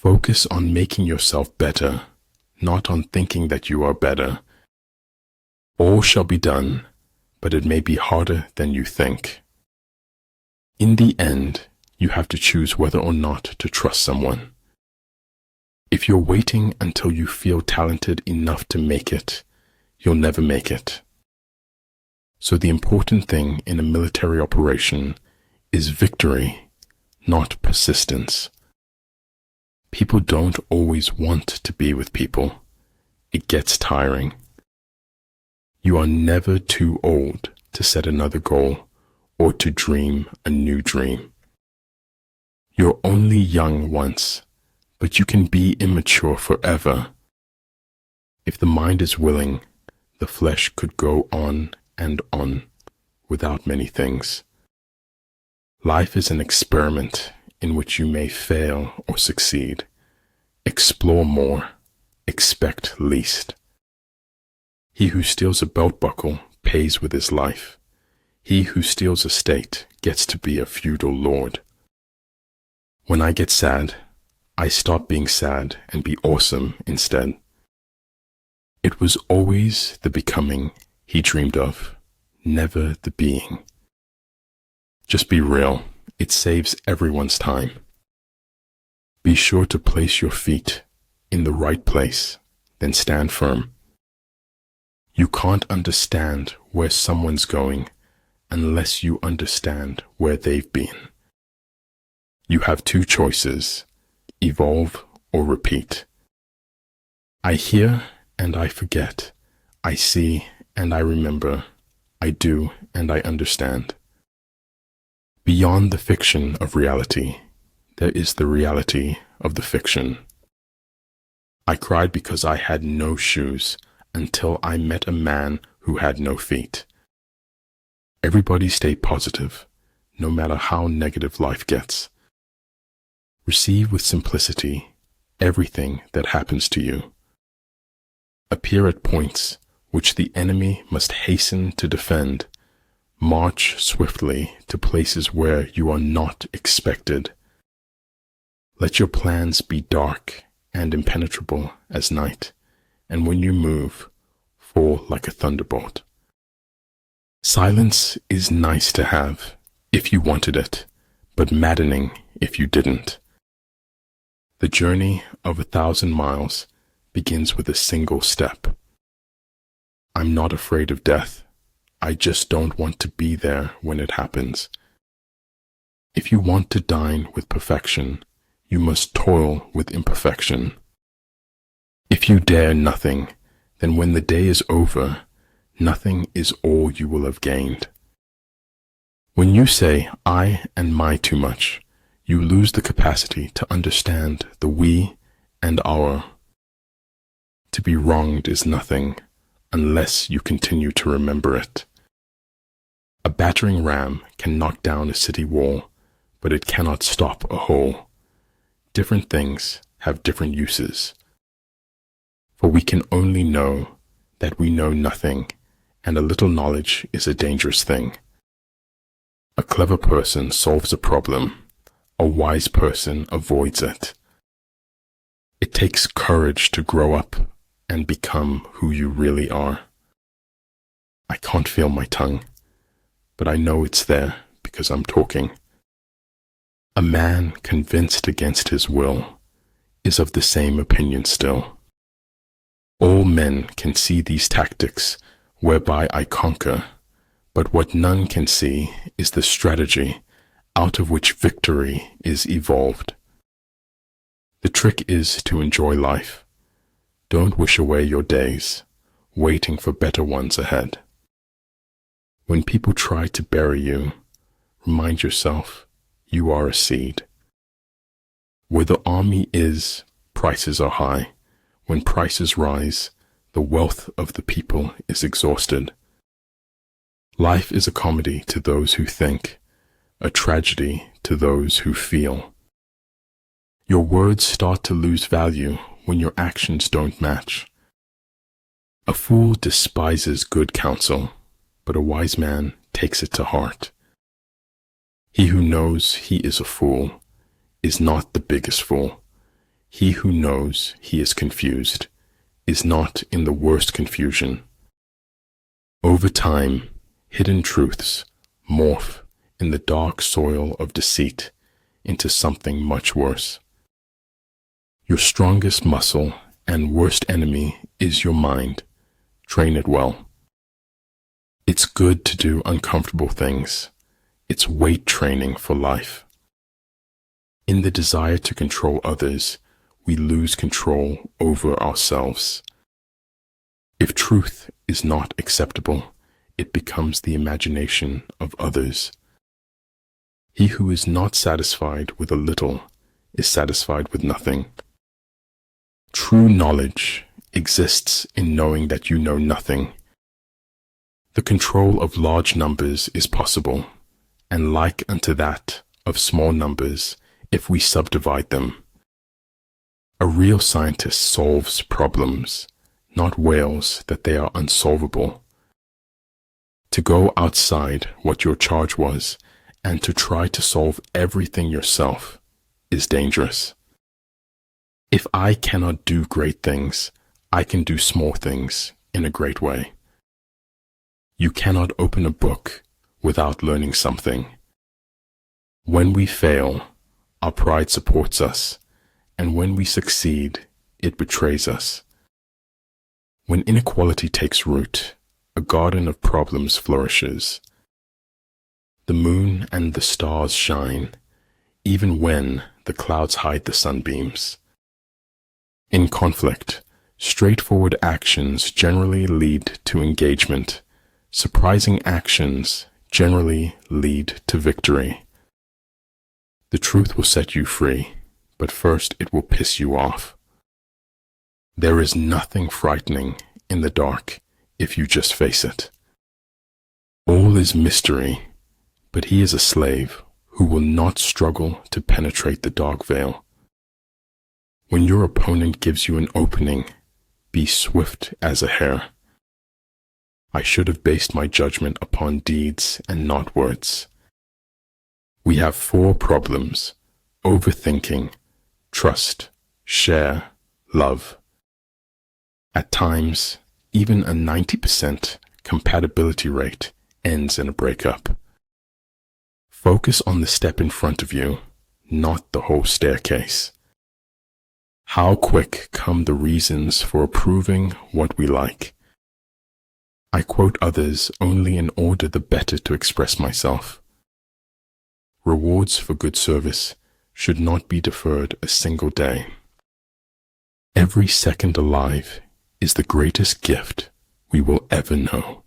Focus on making yourself better, not on thinking that you are better. All shall be done, but it may be harder than you think. In the end, you have to choose whether or not to trust someone. If you're waiting until you feel talented enough to make it, you'll never make it. So the important thing in a military operation is victory, not persistence. People don't always want to be with people. It gets tiring. You are never too old to set another goal or to dream a new dream. You're only young once, but you can be immature forever. If the mind is willing, the flesh could go on and on without many things. Life is an experiment in which you may fail or succeed. Explore more, expect least. He who steals a belt buckle pays with his life. He who steals a state gets to be a feudal lord. When I get sad, I stop being sad and be awesome instead. It was always the becoming he dreamed of, never the being. Just be real. It saves everyone's time. Be sure to place your feet in the right place, then stand firm. You can't understand where someone's going unless you understand where they've been. You have two choices, evolve or repeat. I hear and I forget. I see and I remember. I do and I understand. Beyond the fiction of reality, there is the reality of the fiction. I cried because I had no shoes until I met a man who had no feet. Everybody stay positive, no matter how negative life gets. Receive with simplicity everything that happens to you. Appear at points which the enemy must hasten to defend. March swiftly to places where you are not expected. Let your plans be dark and impenetrable as night, and when you move, fall like a thunderbolt. Silence is nice to have if you wanted it, but maddening if you didn't. The journey of 1,000 miles begins with a single step. I'm not afraid of death. I just don't want to be there when it happens. If you want to dine with perfection, you must toil with imperfection. If you dare nothing, then when the day is over, nothing is all you will have gained. When you say I and my too much, you lose the capacity to understand the we and our. To be wronged is nothing unless you continue to remember it. A battering ram can knock down a city wall, but it cannot stop a hole. Different things have different uses. For we can only know that we know nothing, and a little knowledge is a dangerous thing. A clever person solves a problem. A wise person avoids it. It takes courage to grow up and become who you really are. I can't feel my tongue, but I know it's there because I'm talking. A man convinced against his will is of the same opinion still. All men can see these tactics whereby I conquer, but what none can see is the strategy out of which victory is evolved. The trick is to enjoy life. Don't wish away your days, waiting for better ones ahead. When people try to bury you, remind yourself you are a seed. Where the army is, prices are high. When prices rise, the wealth of the people is exhausted. Life is a comedy to those who think, a tragedy to those who feel. Your words start to lose value when your actions don't match. A fool despises good counsel, but a wise man takes it to heart. He who knows he is a fool is not the biggest fool. He who knows he is confused is not in the worst confusion. Over time, hidden truths morph in the dark soil of deceit into something much worse. Your strongest muscle and worst enemy is your mind. Train it well. It's good to do uncomfortable things. It's weight training for life. In the desire to control others, we lose control over ourselves. If truth is not acceptable, it becomes the imagination of others. He who is not satisfied with a little is satisfied with nothing. True knowledge exists in knowing that you know nothing. The control of large numbers is possible, and like unto that of small numbers if we subdivide them. A real scientist solves problems, not wails that they are unsolvable. To go outside what your charge was and to try to solve everything yourself is dangerous. If I cannot do great things, I can do small things in a great way. You cannot open a book without learning something. When we fail, our pride supports us, and when we succeed, it betrays us. When inequality takes root, a garden of problems flourishes. The moon and the stars shine, even when the clouds hide the sunbeams. In conflict, straightforward actions generally lead to engagement. Surprising actions generally lead to victory. The truth will set you free, but first it will piss you off. There is nothing frightening in the dark if you just face it. All is mystery, but he is a slave who will not struggle to penetrate the dark veil. When your opponent gives you an opening, be swift as a hare. I should have based my judgment upon deeds and not words. We have 4 problems: overthinking, trust, share, love. At times, even a 90% compatibility rate ends in a breakup. Focus on the step in front of you, not the whole staircase. How quick come the reasons for approving what we like. I quote others only in order the better to express myself. Rewards for good service should not be deferred a single day. Every second alive is the greatest gift we will ever know.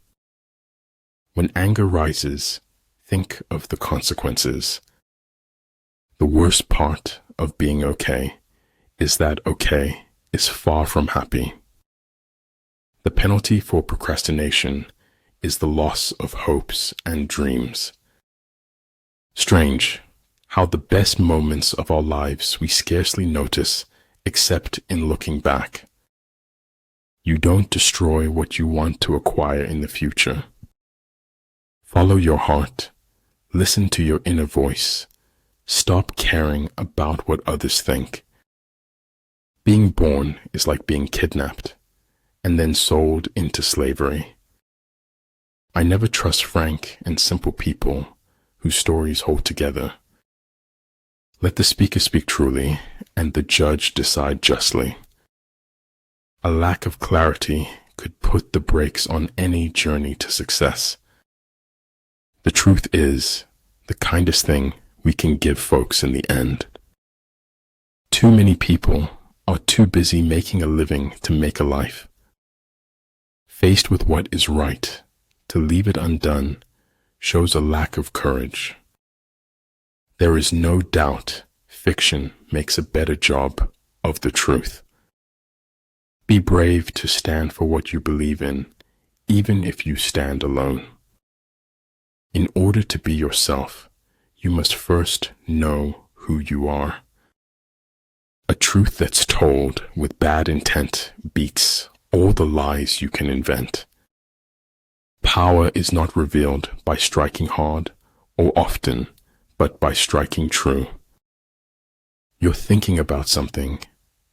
When anger rises, think of the consequences. The worst part of being okay is that okay is far from happy. The penalty for procrastination is the loss of hopes and dreams. Strange how the best moments of our lives we scarcely notice except in looking back. You don't destroy what you want to acquire in the future. Follow your heart. Listen to your inner voice. Stop caring about what others think. Being born is like being kidnapped and then sold into slavery. I never trust frank and simple people whose stories hold together. Let the speaker speak truly and the judge decide justly. A lack of clarity could put the brakes on any journey to success. The truth is the kindest thing we can give folks in the end. Too many people are too busy making a living to make a life. Faced with what is right, to leave it undone shows a lack of courage. There is no doubt fiction makes a better job of the truth. Be brave to stand for what you believe in, even if you stand alone. In order to be yourself, you must first know who you are. A truth that's told with bad intent beats all the lies you can invent. Power is not revealed by striking hard or often, but by striking true. You're thinking about something,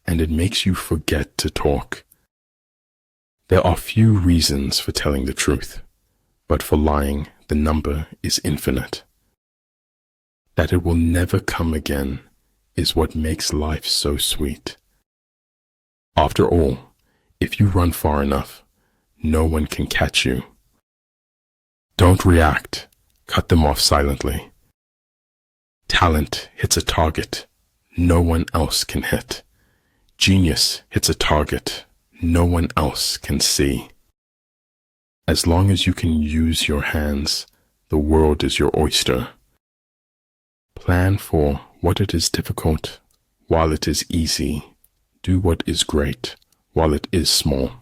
and it makes you forget to talk. There are few reasons for telling the truth, but for lying, the number is infinite. That it will never come again is what makes life so sweet. After all, if you run far enough, no one can catch you. Don't react, cut them off silently. Talent hits a target no one else can hit. Genius hits a target no one else can see. As long as you can use your hands, the world is your oyster. Plan for what it is difficult while it is easy. Do what is great while it is small.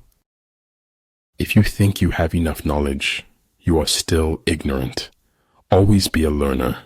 If you think you have enough knowledge, you are still ignorant. Always be a learner.